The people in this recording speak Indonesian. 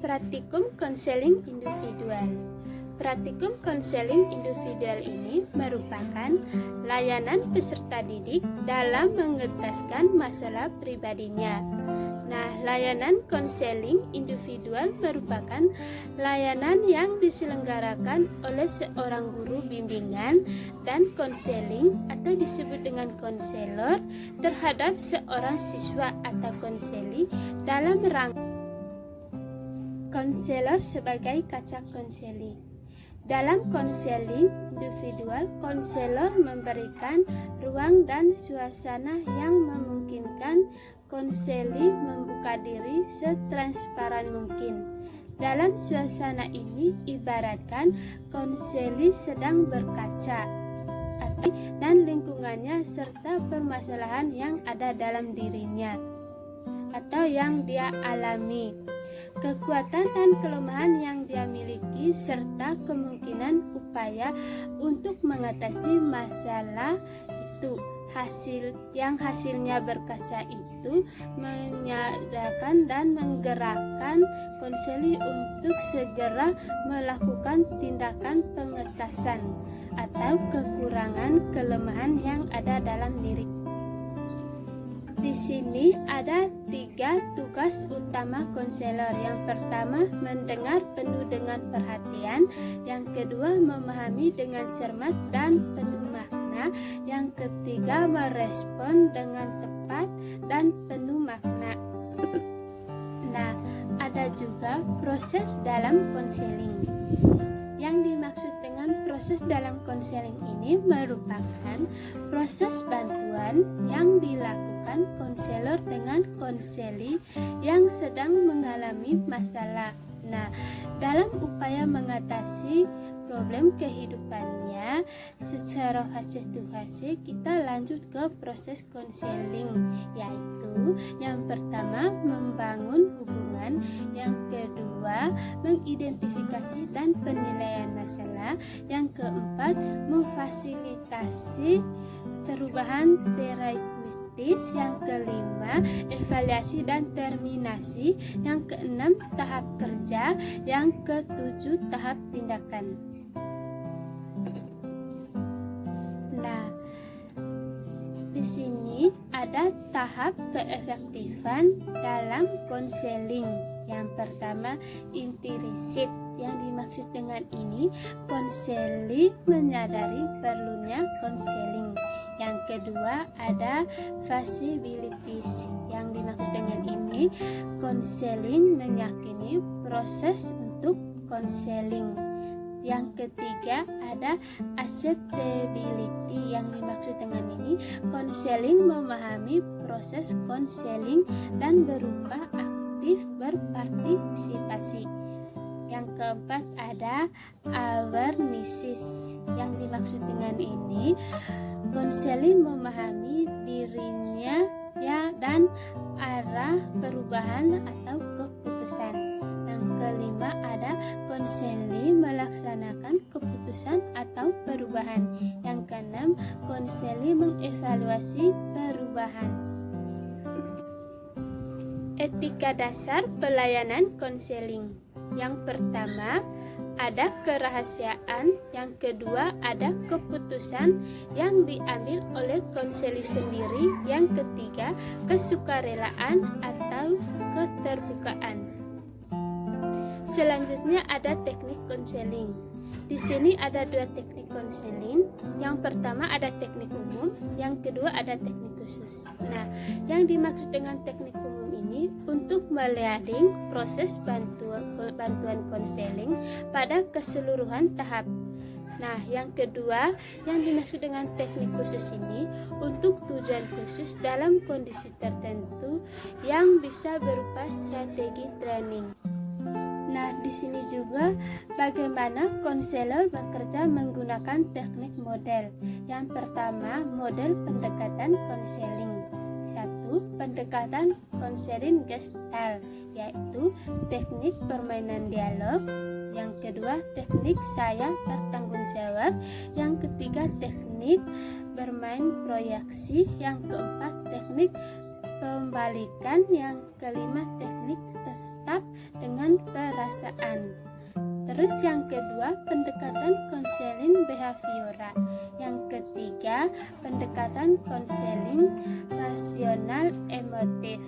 Praktikum konseling individual. Praktikum konseling individual ini merupakan layanan peserta didik dalam mengentaskan masalah pribadinya. Nah, layanan konseling individual merupakan layanan yang diselenggarakan oleh seorang guru bimbingan dan konseling atau disebut dengan konselor terhadap seorang siswa atau konseli dalam rangka konselor sebagai kaca konseling. Dalam konseling individual, konselor memberikan ruang dan suasana yang memungkinkan konseli membuka diri setransparan mungkin. Dalam suasana ini, ibaratkan konseli sedang berkaca dan lingkungannya serta permasalahan yang ada dalam dirinya atau yang dia alami, kekuatan dan kelemahan yang dia miliki, serta kemungkinan upaya untuk mengatasi masalah itu. Hasilnya berkaca itu menyadarkan dan menggerakkan konseli untuk segera melakukan tindakan pengetasan atau kekurangan kelemahan yang ada dalam diri. Di sini ada 3 tugas utama konselor. Yang pertama, mendengar penuh dengan perhatian. Yang kedua, memahami dengan cermat dan penuh makna. Yang ketiga, merespon dengan tepat dan penuh makna. Nah, ada juga proses dalam konseling. Yang dimaksud dengan proses dalam konseling ini merupakan proses bantuan yang dilakukan konselor dengan konseli yang sedang mengalami masalah. Nah, dalam upaya mengatasi problem kehidupannya secara fase kita lanjut ke proses konseling, yaitu yang pertama membangun hubungan, yang kedua mengidentifikasi dan penilaian masalah, yang keempat memfasilitasi perubahan terapeutis, yang kelima evaluasi dan terminasi, yang keenam tahap kerja, yang ketujuh tahap tindakan. Nah, di sini ada tahap keefektifan dalam konseling. Yang pertama, intrinsit. Yang dimaksud dengan ini, konseli menyadari perlunya konseling. Yang kedua, ada feasibilities. Yang dimaksud dengan ini, konseling meyakini proses untuk konseling. Yang ketiga, ada acceptability. Yang dimaksud dengan ini, konseling memahami proses konseling dan berupa aktif berpartisipasi. Yang keempat, ada awareness. Yang dimaksud dengan ini, konseling memahami dirinya dan arah perubahan atau keputusan. Yang kelima, ada konseling melaksanakan keputusan atau perubahan. Yang keenam, konseling mengevaluasi perubahan. Etika dasar pelayanan konseling. Yang pertama, ada kerahasiaan. Yang kedua, ada keputusan yang diambil oleh konseli sendiri. Yang ketiga, kesukarelaan atau keterbukaan. Selanjutnya ada teknik konseling. Di sini ada 2 teknik konseling. Yang pertama ada teknik umum, yang kedua ada teknik khusus. Nah, yang dimaksud dengan teknik umum ini untuk melayani proses bantuan konseling pada keseluruhan tahap. Nah, yang kedua yang dimaksud dengan teknik khusus ini untuk tujuan khusus dalam kondisi tertentu yang bisa berupa strategi training. Nah, di sini juga bagaimana konselor bekerja menggunakan teknik model. Yang pertama, model pendekatan konseling. 1. Pendekatan konseling gestalt, yaitu teknik permainan dialog. Yang kedua, teknik saya bertanggung jawab. Yang ketiga, teknik bermain proyeksi. Yang keempat, teknik pembalikan. Yang kelima, teknik tetap dengan perasaan. Terus yang kedua, pendekatan konseling behavioral. Yang ketiga, pendekatan konseling rasional emotif.